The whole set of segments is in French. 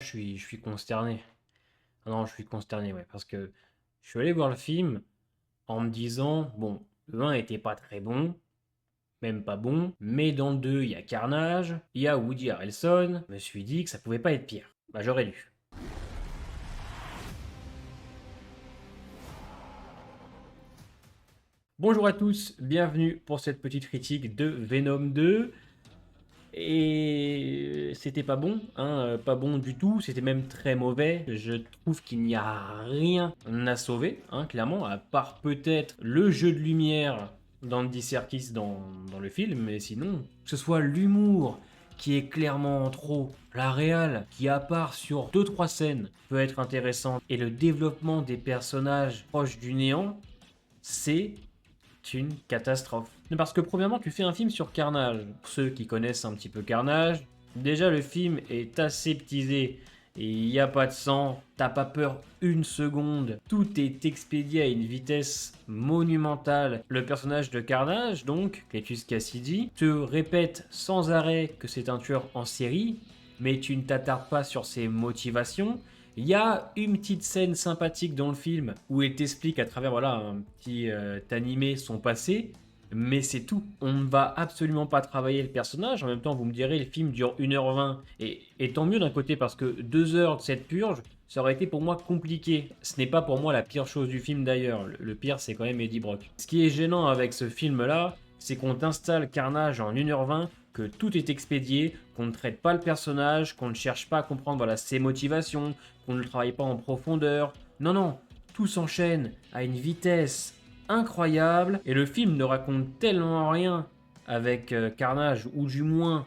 Je suis consterné. Ah non, je suis consterné, ouais, parce que je suis allé voir le film en me disant, bon, le 1 était pas très bon, même pas bon, mais dans le 2, il y a Carnage, il y a Woody Harrelson, je me suis dit que ça pouvait pas être pire. Bah j'aurais dû. Bonjour à tous, bienvenue pour cette petite critique de Venom 2. Et c'était pas bon, hein, pas bon du tout, c'était même très mauvais. Je trouve qu'il n'y a rien à sauver, hein, clairement, à part peut-être le jeu de lumière d'Andy Serkis dans le film, mais sinon, que ce soit l'humour qui est clairement trop, la réal qui à part sur deux trois scènes peut être intéressante, et le développement des personnages proches du néant, c'est une catastrophe. Parce que premièrement, tu fais un film sur Carnage. Pour ceux qui connaissent un petit peu Carnage, déjà le film est aseptisé et il n'y a pas de sang, t'as pas peur une seconde, tout est expédié à une vitesse monumentale. Le personnage de Carnage, donc, Cletus Cassidy, te répète sans arrêt que c'est un tueur en série, mais tu ne t'attardes pas sur ses motivations. Il y a une petite scène sympathique dans le film où il t'explique à travers voilà, un petit animé son passé, mais c'est tout. On ne va absolument pas travailler le personnage. En même temps, vous me direz, le film dure 1h20. Et tant mieux d'un côté, parce que 2 heures de cette purge, ça aurait été pour moi compliqué. Ce n'est pas pour moi la pire chose du film d'ailleurs. Le pire, c'est quand même Eddie Brock. Ce qui est gênant avec ce film-là, c'est qu'on t'installe Carnage en 1h20, que tout est expédié, qu'on ne traite pas le personnage, qu'on ne cherche pas à comprendre voilà, ses motivations, qu'on ne travaille pas en profondeur. Non, non, tout s'enchaîne à une vitesse incroyable et le film ne raconte tellement rien avec Carnage, ou du moins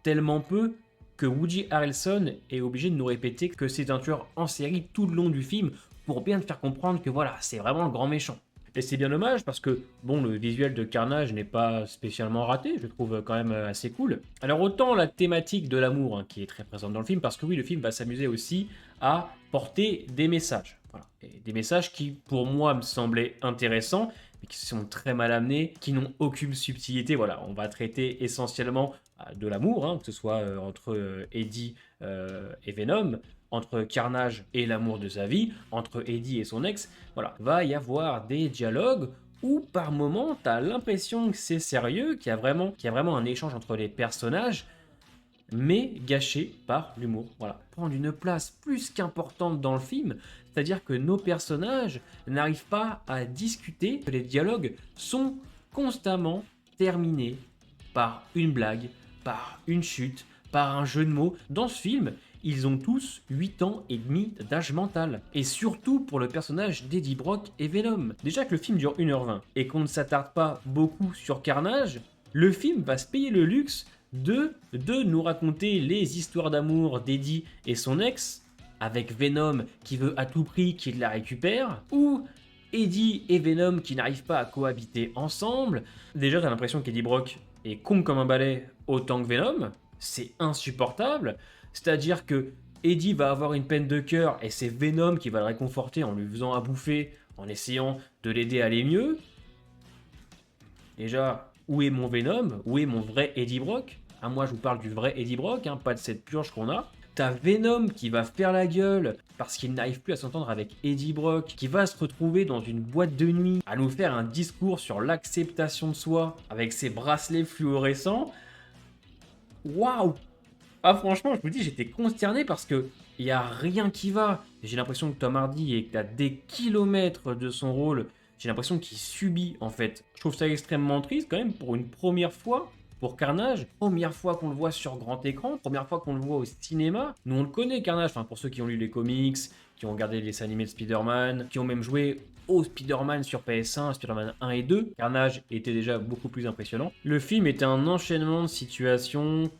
tellement peu, que Woody Harrelson est obligé de nous répéter que c'est un tueur en série tout le long du film pour bien te faire comprendre que voilà, c'est vraiment le grand méchant. Et c'est bien dommage parce que, bon, le visuel de Carnage n'est pas spécialement raté, je trouve quand même assez cool. Alors autant la thématique de l'amour, hein, qui est très présente dans le film, parce que oui, le film va s'amuser aussi à porter des messages. Voilà. Et des messages qui, pour moi, me semblaient intéressants, mais qui sont très mal amenés, qui n'ont aucune subtilité. Voilà, on va traiter essentiellement de l'amour, hein, que ce soit entre Eddie et Venom, entre Carnage et l'amour de sa vie, entre Eddie et son ex. Voilà, va y avoir des dialogues où par moments t'as l'impression que c'est sérieux, qu'il y a vraiment un échange entre les personnages, mais gâché par l'humour. Voilà, prendre une place plus qu'importante dans le film, c'est-à-dire que nos personnages n'arrivent pas à discuter, que les dialogues sont constamment terminés par une blague, par une chute, par un jeu de mots. Dans ce film, ils ont tous 8 ans et demi d'âge mental. Et surtout pour le personnage d'Eddie Brock et Venom. Déjà que le film dure 1h20 et qu'on ne s'attarde pas beaucoup sur Carnage, le film va se payer le luxe de nous raconter les histoires d'amour d'Eddie et son ex, avec Venom qui veut à tout prix qu'il la récupère, ou Eddie et Venom qui n'arrivent pas à cohabiter ensemble. Déjà, t'as l'impression qu'Eddie Brock est con comme un balai autant que Venom, c'est insupportable. C'est-à-dire que Eddie va avoir une peine de cœur et c'est Venom qui va le réconforter en lui faisant à bouffer, en essayant de l'aider à aller mieux. Déjà, où est mon Venom? Où est mon vrai Eddie Brock? Ah, moi, je vous parle du vrai Eddie Brock, hein, pas de cette purge qu'on a. T'as Venom qui va faire la gueule parce qu'il n'arrive plus à s'entendre avec Eddie Brock, qui va se retrouver dans une boîte de nuit à nous faire un discours sur l'acceptation de soi avec ses bracelets fluorescents. Waouh! Ah, franchement, je vous dis, j'étais consterné parce que il y a rien qui va. J'ai l'impression que Tom Hardy est à des kilomètres de son rôle. J'ai l'impression qu'il subit en fait. Je trouve ça extrêmement triste quand même pour une première fois. Pour Carnage, première fois qu'on le voit sur grand écran, première fois qu'on le voit au cinéma. Nous on le connaît Carnage, enfin pour ceux qui ont lu les comics, qui ont regardé les dessins animés de Spider-Man, qui ont même joué au Spider-Man sur PS1, Spider-Man 1 et 2. Carnage était déjà beaucoup plus impressionnant. Le film était un enchaînement de situations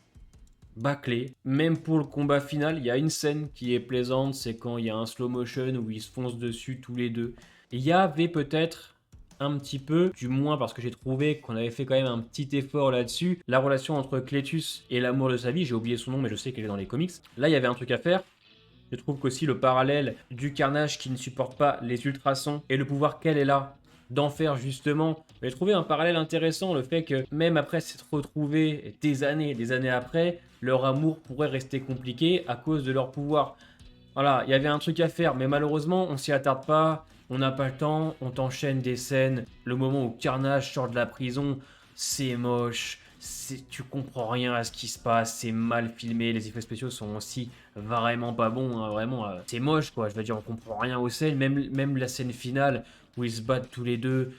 bâclé. Même pour le combat final, il y a une scène qui est plaisante, c'est quand il y a un slow motion où ils se foncent dessus tous les deux. Il y avait peut-être un petit peu, du moins parce que j'ai trouvé qu'on avait fait quand même un petit effort là-dessus, la relation entre Cletus et l'amour de sa vie, j'ai oublié son nom mais je sais qu'elle est dans les comics. Là, il y avait un truc à faire. Je trouve qu'aussi le parallèle du Carnage qui ne supporte pas les ultrasons et le pouvoir qu'elle est là d'en faire justement. J'ai trouvé un parallèle intéressant, le fait que même après s'être retrouvés des années après, leur amour pourrait rester compliqué à cause de leur pouvoir. Voilà, il y avait un truc à faire, mais malheureusement, on s'y attarde pas, on n'a pas le temps, on t'enchaîne des scènes. Le moment où Carnage sort de la prison, c'est moche, tu comprends rien à ce qui se passe, c'est mal filmé, les effets spéciaux sont aussi vraiment pas bons, hein, vraiment, c'est moche quoi, je veux dire, on comprend rien aux scènes, même la scène finale où ils se battent tous les deux,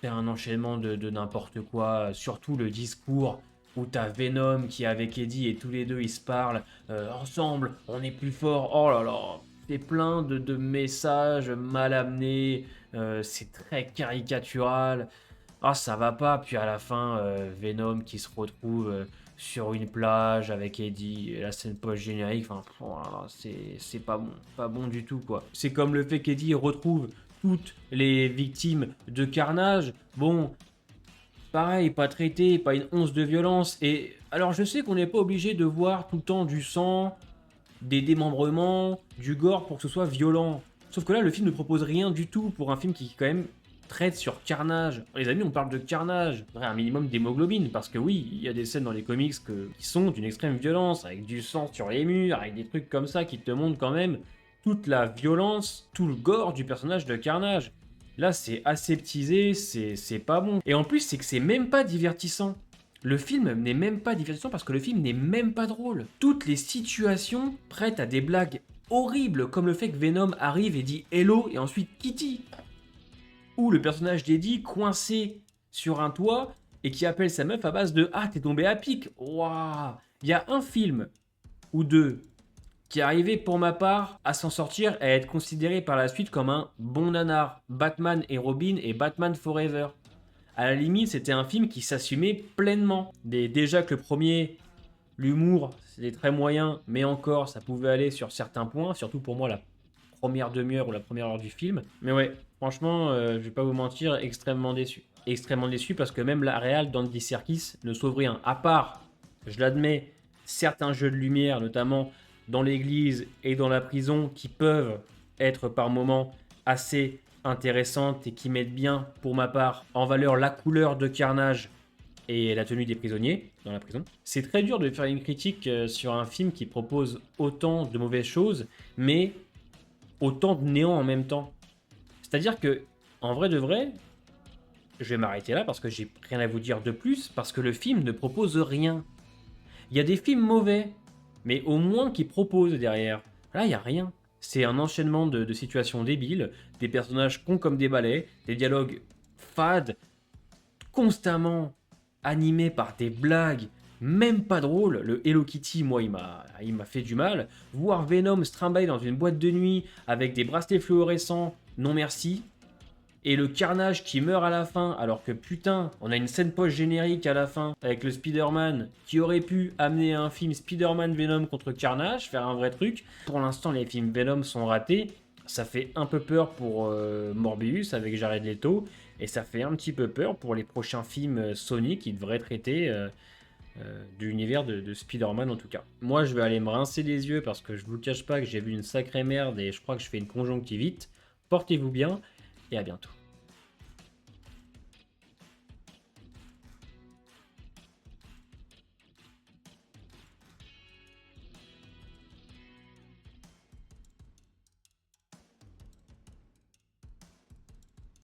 c'est un enchaînement de n'importe quoi, surtout le discours où t'as Venom qui est avec Eddie et tous les deux ils se parlent, ensemble, on est plus fort, oh là là, c'est plein de messages mal amenés, c'est très caricatural, ah ça va pas, puis à la fin, Venom qui se retrouve sur une plage avec Eddie, et la scène post-générique, enfin, voilà, c'est pas bon du tout quoi. C'est comme le fait qu'Eddie retrouve toutes les victimes de Carnage, bon, pareil, pas traité, pas une once de violence. Et alors je sais qu'on n'est pas obligé de voir tout le temps du sang, des démembrements, du gore pour que ce soit violent. Sauf que là, le film ne propose rien du tout pour un film qui quand même traite sur Carnage. Les amis, on parle de Carnage, un minimum d'hémoglobine, parce que oui, il y a des scènes dans les comics qui sont d'une extrême violence, avec du sang sur les murs, avec des trucs comme ça qui te montrent quand même toute la violence, tout le gore du personnage de Carnage. Là, c'est aseptisé, c'est pas bon. Et en plus, c'est que c'est même pas divertissant. Le film n'est même pas divertissant parce que le film n'est même pas drôle. Toutes les situations prêtent à des blagues horribles, comme le fait que Venom arrive et dit Hello et ensuite Kitty. Ou le personnage d'Eddie coincé sur un toit et qui appelle sa meuf à base de Ah, t'es tombé à pic. Waouh. Il y a un film ou deux qui est arrivé pour ma part à s'en sortir et à être considéré par la suite comme un bon nanar. Batman et Robin et Batman Forever. À la limite, c'était un film qui s'assumait pleinement. Déjà que le premier, l'humour, c'était très moyen, mais encore, ça pouvait aller sur certains points, surtout pour moi la première demi-heure ou la première heure du film. Mais ouais, franchement, je vais pas vous mentir, extrêmement déçu. Extrêmement déçu parce que même la réal d'Andy Serkis ne sauve rien. À part, je l'admets, certains jeux de lumière, notamment dans l'église et dans la prison, qui peuvent être par moments assez intéressantes et qui mettent bien, pour ma part, en valeur la couleur de Carnage et la tenue des prisonniers dans la prison. C'est très dur de faire une critique sur un film qui propose autant de mauvaises choses, mais autant de néant en même temps. C'est-à-dire que, en vrai de vrai, je vais m'arrêter là parce que j'ai rien à vous dire de plus, parce que le film ne propose rien. Il y a des films mauvais, mais au moins qui proposent derrière. Là, il n'y a rien. C'est un enchaînement de situations débiles, des personnages cons comme des balais, des dialogues fades, constamment animés par des blagues même pas drôles. Le Hello Kitty, moi, il m'a fait du mal. Voir Venom se trimballer dans une boîte de nuit avec des bracelets fluorescents, non merci. Et le Carnage qui meurt à la fin, alors que putain, on a une scène post-générique à la fin avec le Spider-Man qui aurait pu amener un film Spider-Man Venom contre Carnage, faire un vrai truc. Pour l'instant, les films Venom sont ratés. Ça fait un peu peur pour Morbius avec Jared Leto. Et ça fait un petit peu peur pour les prochains films Sony qui devraient traiter de l'univers de Spider-Man en tout cas. Moi, je vais aller me rincer les yeux parce que je vous cache pas que j'ai vu une sacrée merde et je crois que je fais une conjonctivite. Portez-vous bien et à bientôt.